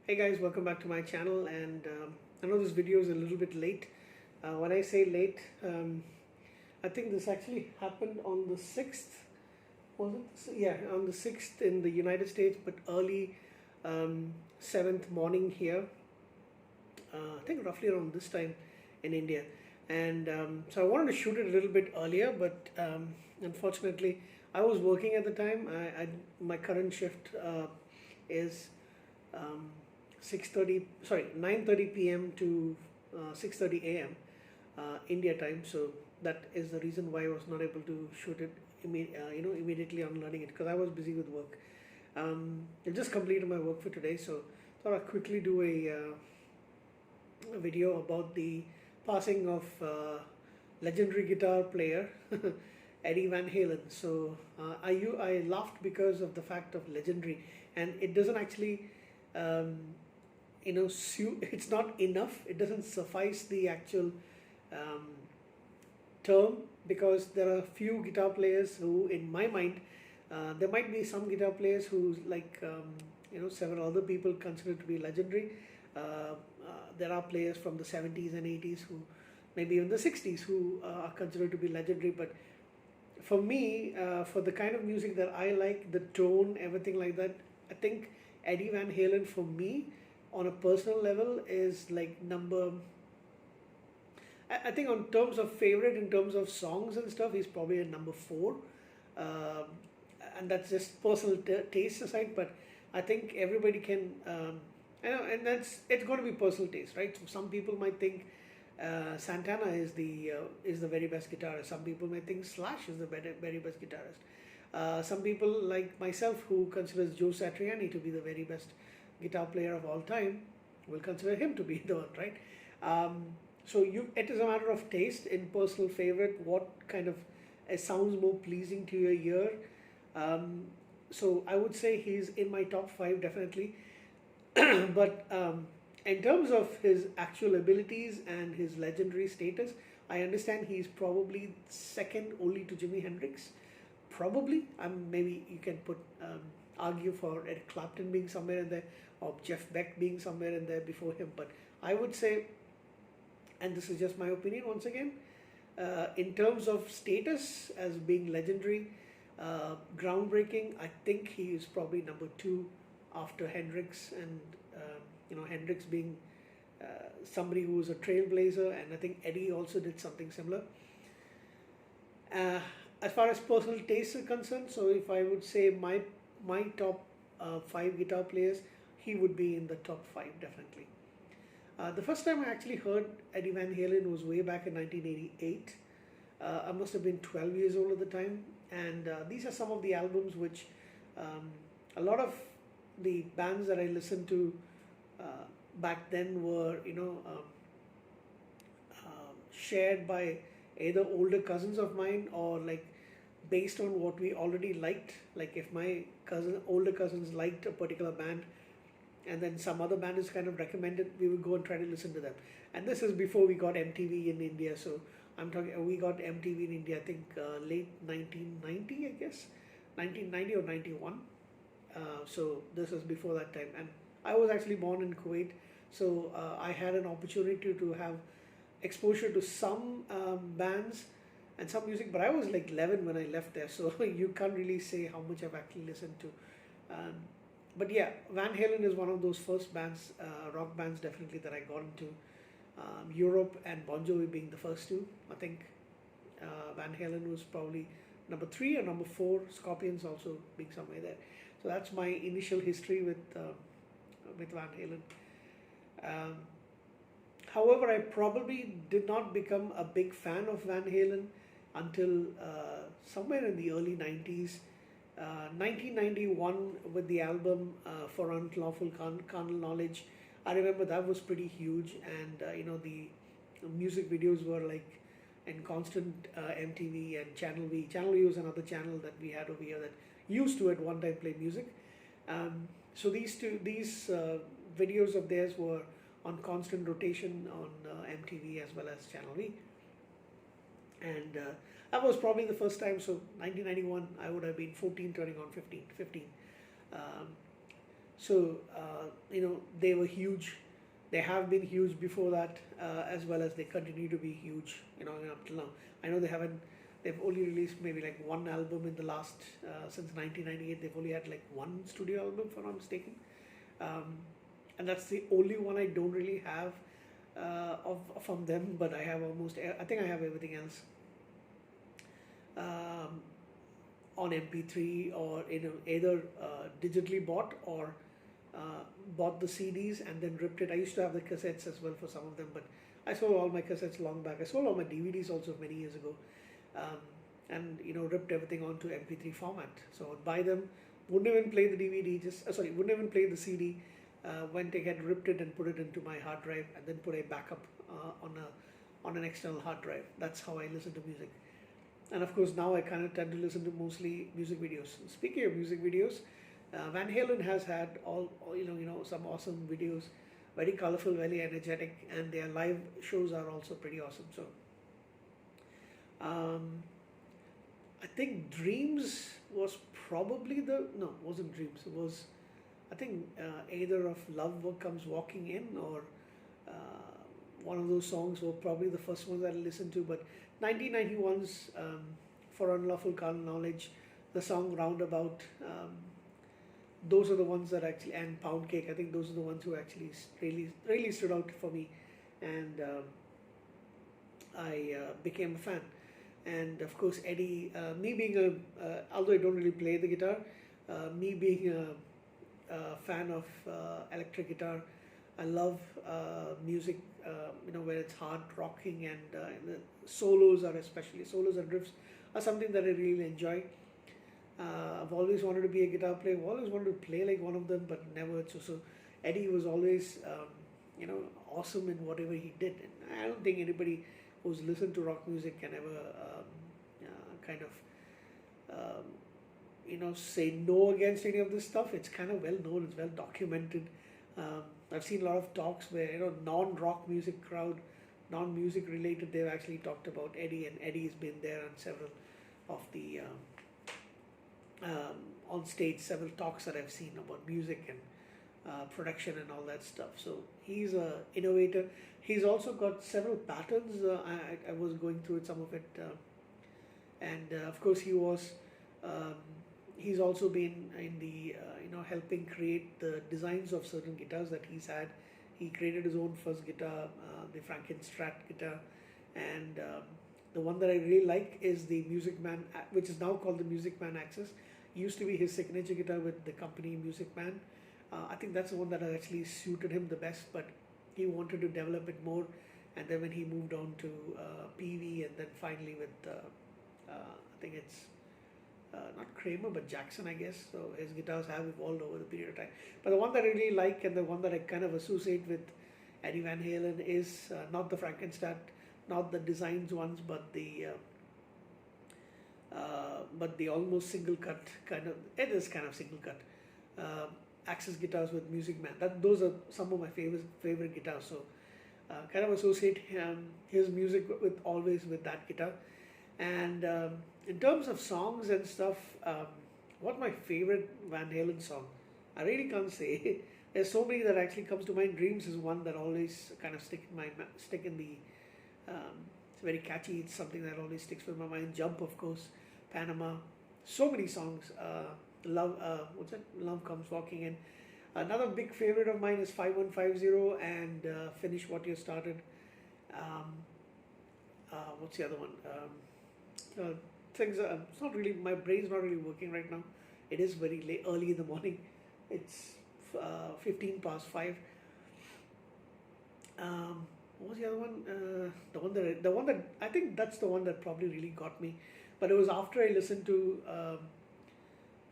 Hey guys, welcome back to my channel. And I know this video is a little bit late. When I say late, I think this actually happened on the 6th. Was it? Yeah, on the 6th in the United States, but early 7th morning here. I think roughly around this time in India. And so I wanted to shoot it a little bit earlier, but unfortunately, I was working at the time. My current shift is 9:30 p.m. to 6:30 a.m. India time. So that is the reason why I was not able to shoot it immediately on learning it, because I was busy with work. I just completed my work for today, so thought I'd quickly do a video about the passing of legendary guitar player Eddie Van Halen. So I laughed because of the fact of legendary, and it doesn't actually it's not enough. It doesn't suffice the actual term, because there are few guitar players who, in my mind, there might be some guitar players who, like several other people consider to be legendary. There are players from the 70s and 80s who, maybe even the 60s, who are considered to be legendary. But for me, for the kind of music that I like, the tone, everything like that, I think Eddie Van Halen, for me, on a personal level, is like number. I think on terms of favorite, in terms of songs and stuff, he's probably a number 4, and that's just personal taste aside. But I think everybody can, and it's going to be personal taste, right? So some people might think Santana is the very best guitarist. Some people might think Slash is the very best guitarist. Some people, like myself, who considers Joe Satriani to be the very best guitar player of all time, will consider him to be the one, right? So it is a matter of taste, in personal favorite, what kind of sounds more pleasing to your ear. So I would say he's in my top 5 definitely. But in terms of his actual abilities and his legendary status, I understand he's probably second only to Jimi Hendrix. Probably. Maybe you can argue for Eric Clapton being somewhere in there, or Jeff Beck being somewhere in there before him. But I would say, and this is just my opinion once again, in terms of status as being legendary, groundbreaking, I think he is probably number 2 after Hendrix. And Hendrix being somebody who was a trailblazer, and I think Eddie also did something similar. As far as personal tastes are concerned, so if I would say my top 5 guitar players, he would be in the top 5 definitely. The first time I actually heard Eddie Van Halen was way back in 1988. I must have been 12 years old at the time, and these are some of the albums which a lot of the bands that I listened to back then were shared by either older cousins of mine, or like based on what we already liked. Like if my older cousins liked a particular band, and then some other band is kind of recommended, we would go and try to listen to them. And this is before we got MTV in India. So we got MTV in India, I think late 1990, I guess, 1990 or 91. So this is before that time, and I was actually born in Kuwait, so I had an opportunity to have exposure to some bands and some music, but I was like 11 when I left there, so you can't really say how much I've actually listened to. But yeah, Van Halen is one of those first bands, rock bands definitely, that I got into. Europe and Bon Jovi being the first 2. I think Van Halen was probably number 3 or number 4, Scorpions also being somewhere there. So that's my initial history with Van Halen. However, I probably did not become a big fan of Van Halen until somewhere in the early 90s. 1991 with the album For Unlawful Carnal Knowledge. I remember that was pretty huge, and the music videos were like in constant MTV and Channel V. Channel V was another channel that we had over here that used to at one time play music. So these videos of theirs were on constant rotation on MTV as well as Channel V. And that was probably the first time. So 1991, I would have been 14, turning on 15. So they were huge. They have been huge before that, as well as they continue to be huge. Up till now. I know they haven't. They've only released maybe like one album in the last since 1998. They've only had like one studio album, if I'm not mistaken, and that's the only one I don't really have of from them. But I have I think I have everything else um, on MP3 or either digitally bought or bought the CDs and then ripped it. I used to have the cassettes as well for some of them, but I sold all my cassettes long back. I sold all my DVDs also many years ago, and ripped everything onto MP3 format. So I'd buy them, wouldn't even play the DVD, wouldn't even play the CD. Went ahead, ripped it and put it into my hard drive, and then put a backup on an external hard drive. That's how I listen to music. And of course, now I kind of tend to listen to mostly music videos. Speaking of music videos, Van Halen has had all some awesome videos, very colorful, very energetic, and their live shows are also pretty awesome. So, I think Dreams was probably wasn't Dreams. It was, I think, either of Love Comes Walking In or one of those songs were probably the first ones that I listened to. But 1991's For Unlawful Carnal Knowledge, the song Roundabout, those are the ones that actually, and Pound Cake, I think those are the ones who actually really stood out for me, and I became a fan. And of course, Eddie, me being although I don't really play the guitar, me being a fan of electric guitar, I love music, where it's hard rocking, and the solos and riffs are something that I really enjoy. I've always wanted to be a guitar player. I've always wanted to play like one of them, but never. So Eddie was always, awesome in whatever he did. And I don't think anybody who's listened to rock music can ever kind of, say no against any of this stuff. It's kind of well known. It's well documented. I've seen a lot of talks where non-rock music crowd, non-music related, they've actually talked about Eddie, and Eddie's been there on several of the on stage, several talks that I've seen about music and production and all that stuff. So he's a innovator. He's also got several patterns. I was going through it, some of it, and of course he was. He's also been in the helping create the designs of certain guitars that he's had. He created his own first guitar, the Frankenstrat guitar, and the one that I really like is the Music Man, which is now called the Music Man Axis. It used to be his signature guitar with the company Music Man. I think that's the one that actually suited him the best, but he wanted to develop it more, and then when he moved on to PV, and then finally with I think it's not Kramer but Jackson, I guess. So his guitars have evolved over the period of time. But the one that I really like, and the one that I kind of associate with Eddie Van Halen, is not the Frankenstein, not the designs ones, but the almost single cut kind of. It is kind of single cut. Axis guitars with Music Man. Those are some of my favorite guitars. So kind of associate his music with that guitar. And in terms of songs and stuff, what's my favorite Van Halen song? I really can't say. There's so many that actually comes to mind. Dreams is one that always kind of stick in the. It's very catchy. It's something that always sticks with my mind. Jump, of course. Panama. So many songs. Love. What's that? Love Comes Walking In. Another big favorite of mine is 5150 and Finish What You Started. What's the other one? It's not really, my brain's not really working right now. It is very late, early in the morning. It's 15 past 5. What was the other one? The one that I think that's the one that probably really got me. But it was after I listened to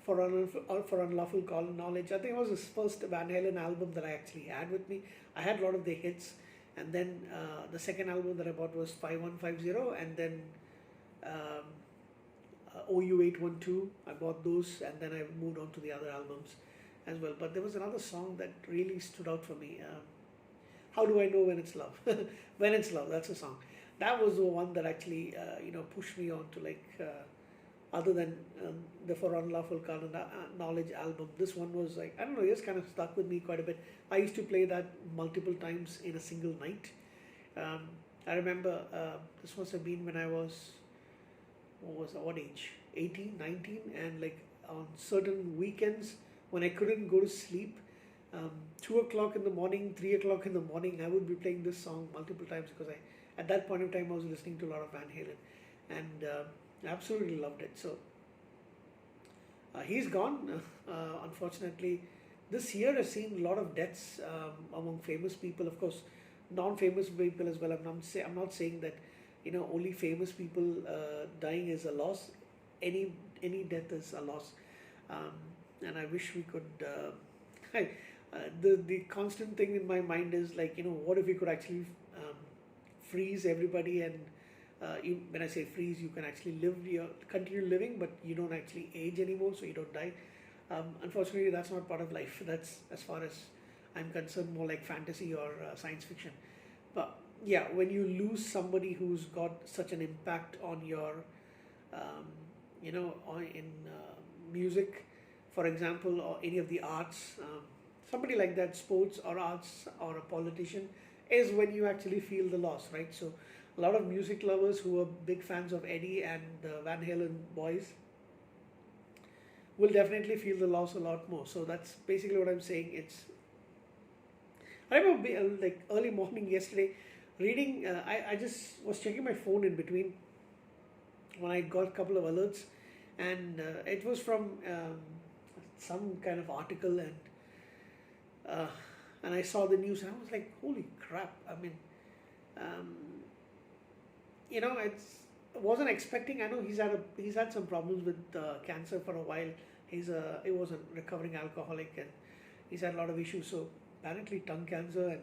For Unlawful Carnal Knowledge. I think it was his first Van Halen album that I actually had with me. I had a lot of the hits, and then the second album that I bought was 5150, and then OU812. I bought those, and then I moved on to the other albums as well. But there was another song that really stood out for me. How Do I Know When It's Love? When It's Love, that's a song. That was the one that actually pushed me on to other than the For Unlawful Knowledge album. This one was like, I don't know, it just kind of stuck with me quite a bit. I used to play that multiple times in a single night. Um, I remember this must have been when I was, what age? 18, 19, and like on certain weekends when I couldn't go to sleep, 2 o'clock in the morning, 3 o'clock in the morning, I would be playing this song multiple times because at that point in time, I was listening to a lot of Van Halen, and absolutely loved it. So he's gone. Unfortunately, this year has seen a lot of deaths among famous people. Of course, non-famous people as well. I'm not saying that only famous people dying is a loss. Any death is a loss, and I wish we could. The constant thing in my mind is like, what if we could actually freeze everybody, and when I say freeze, you can actually continue living, but you don't actually age anymore, so you don't die. Unfortunately, that's not part of life. That's, as far as I'm concerned, more like fantasy or science fiction. But yeah, when you lose somebody who's got such an impact on your, in music, for example, or any of the arts, somebody like that, sports or arts or a politician, is when you actually feel the loss, right? So a lot of music lovers who are big fans of Eddie and the Van Halen boys will definitely feel the loss a lot more. So that's basically what I'm saying. I remember like early morning yesterday reading, I just was checking my phone in between when I got a couple of alerts, and it was from some kind of article, and I saw the news and I was like, holy crap. I mean, I wasn't expecting. I know he's had some problems with cancer for a while. He was a recovering alcoholic, and he's had a lot of issues. So apparently tongue cancer,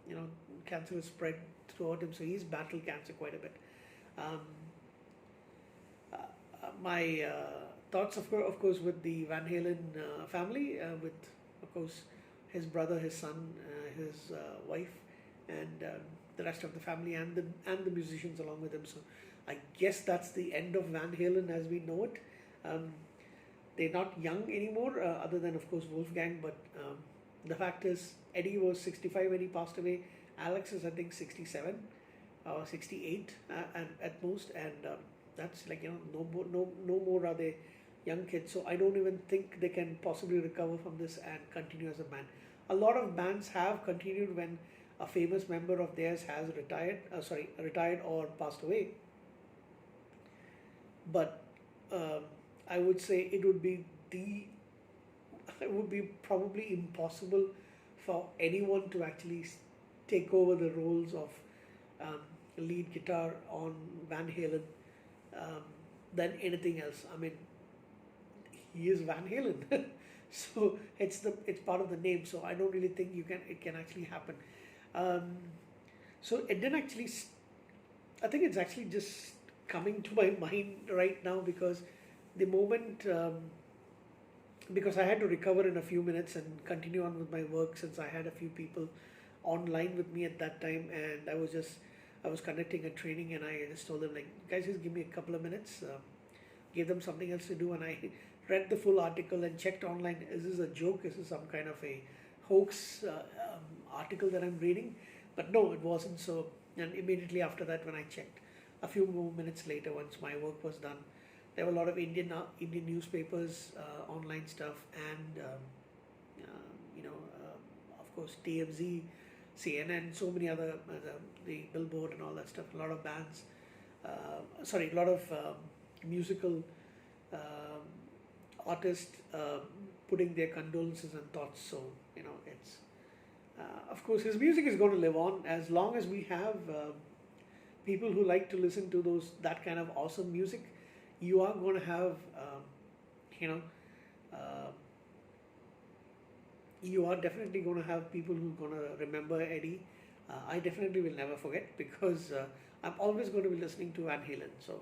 and cancer is spread throughout him. So he's battled cancer quite a bit. My thoughts, of course, with the Van Halen family, with, of course, his brother, his son, his wife, and the rest of the family, and the musicians along with him. So I guess that's the end of Van Halen as we know it. They're not young anymore, other than, of course, Wolfgang. But the fact is, Eddie was 65 when he passed away. Alex is, I think, 67 or 68 at most, and that's like, no more are they young kids. So I don't even think they can possibly recover from this and continue as a band. A lot of bands have continued when a famous member of theirs has retired or passed away. But I would say it would be probably impossible for anyone to actually take over the roles of lead guitar on Van Halen than anything else. I mean, he is Van Halen, so it's part of the name. So I don't really think it can actually happen. So it didn't actually. I think it's actually just coming to my mind right now, because the moment, because I had to recover in a few minutes and continue on with my work, since I had a few people online with me at that time, and I was conducting a training, and I just told them, like, guys, just give me a couple of minutes, gave them something else to do, and I read the full article and checked online, is this a joke, is this some kind of a hoax article that I'm reading? But no, it wasn't. So, and immediately after that, when I checked a few more minutes later, once my work was done, there were a lot of Indian newspapers, online stuff, and of course TMZ, CNN, so many other, the Billboard and all that stuff. A lot of bands, a lot of musical artists putting their condolences and thoughts. So it's of course his music is going to live on as long as we have people who like to listen to that kind of awesome music. You are going to have you are definitely going to have people who are going to remember Eddie. I definitely will never forget, because I'm always going to be listening to Van Halen. So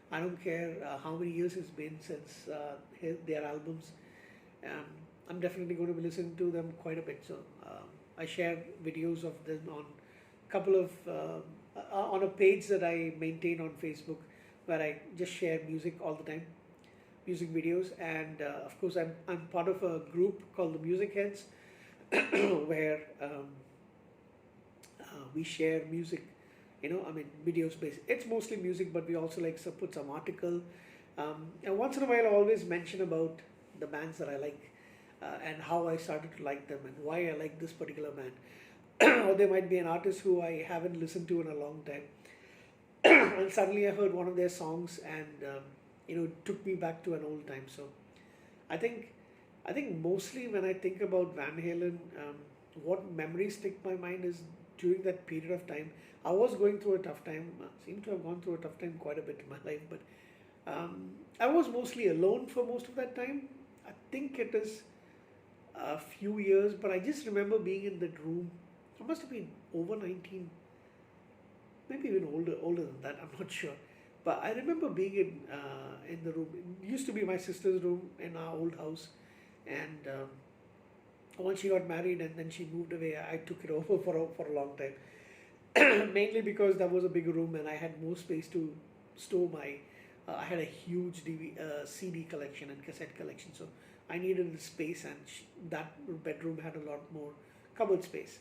I don't care how many years it's been since their albums. I'm definitely going to be listening to them quite a bit. So I share videos of them on on a page that I maintain on Facebook, where I just share music all the time. music videos, and of course I'm part of a group called the Music Heads, where we share music. I mean, videos based. It's mostly music, but we also like to put some article. And once in a while, I always mention about the bands that I like, and how I started to like them and why I like this particular band. Or there might be an artist who I haven't listened to in a long time, and suddenly I heard one of their songs, and it took me back to an old time. So I think I think mostly when I think about Van Halen, what memories stick my mind is during that period of time. I was going through a tough time. Seem to have gone through a tough time quite a bit in my life, but I was mostly alone for most of that time. I think it is a few years, but I just remember being in that room. I must have been over 19, maybe even older than that. I'm not sure, but I remember being in the room. It used to be my sister's room in our old house, and once she got married and then she moved away, I took it over for a long time. Mainly because that was a big room and I had more space to store my. I had a huge CD collection and cassette collection, so I needed the space, and that bedroom had a lot more cupboard space,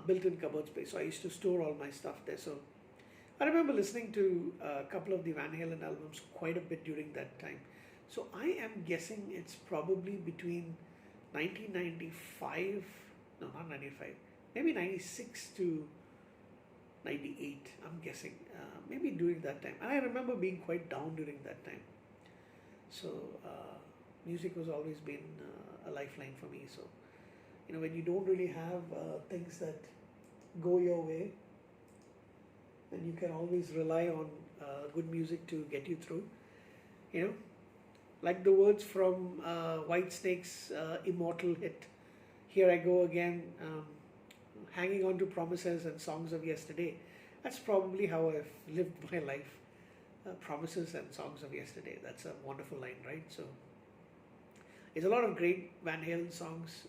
built-in cupboard space. So I used to store all my stuff there. So I remember listening to a couple of the Van Halen albums quite a bit during that time. So I am guessing it's probably between 1995, no, not 95, maybe 96 to 98, I'm guessing, maybe during that time. And I remember being quite down during that time. So music was always been a lifeline for me. So, when you don't really have things that go your way, and you can always rely on good music to get you through, you know, like the words from Whitesnake's immortal hit, Here I Go Again, hanging on to promises and songs of yesterday. That's probably how I've lived my life. Promises and songs of yesterday. That's a wonderful line, right? So, it's a lot of great Van Halen songs,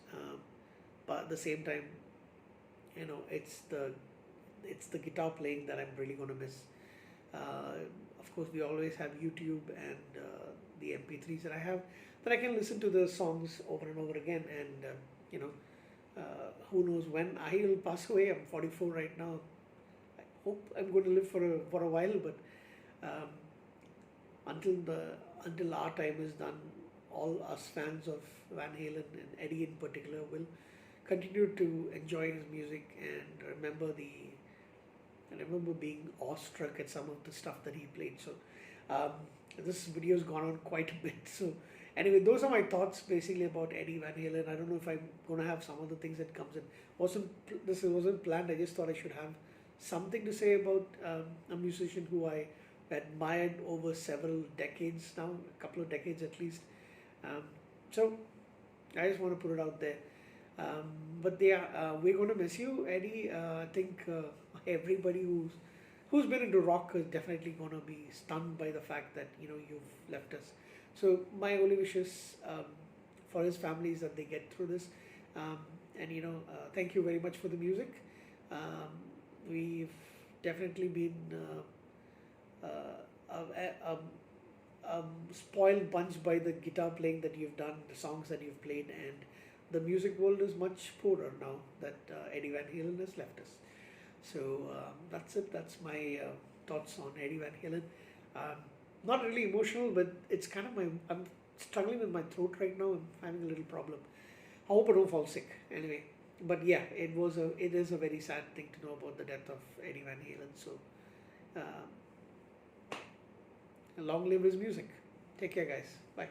but at the same time, it's the guitar playing that I'm really going to miss. Of course, we always have YouTube and the MP3s that I have, that I can listen to the songs over and over again. And who knows when I will pass away. I'm 44 right now. I hope I'm going to live for a while, but until our time is done, all us fans of Van Halen and Eddie in particular will continue to enjoy his music and I remember being awestruck at some of the stuff that he played. So this video's gone on quite a bit. So anyway, those are my thoughts basically about Eddie Van Halen. I don't know if I'm going to have some of the things that comes in. This wasn't planned. I just thought I should have something to say about a musician who I admired over several decades now, a couple of decades at least. So I just want to put it out there. But yeah, we're going to miss you, Eddie. I think everybody who's been into rock is definitely going to be stunned by the fact that you've left us. So my only wishes for his family is that they get through this. And thank you very much for the music. We've definitely been spoiled bunch by the guitar playing that you've done, the songs that you've played, and the music world is much poorer now that Eddie Van Halen has left us. So that's it. That's my thoughts on Eddie Van Halen. Not really emotional, but it's kind of I'm struggling with my throat right now. I'm having a little problem. I hope I don't fall sick. Anyway, but yeah, it is a very sad thing to know about the death of Eddie Van Halen. So long live his music. Take care, guys. Bye.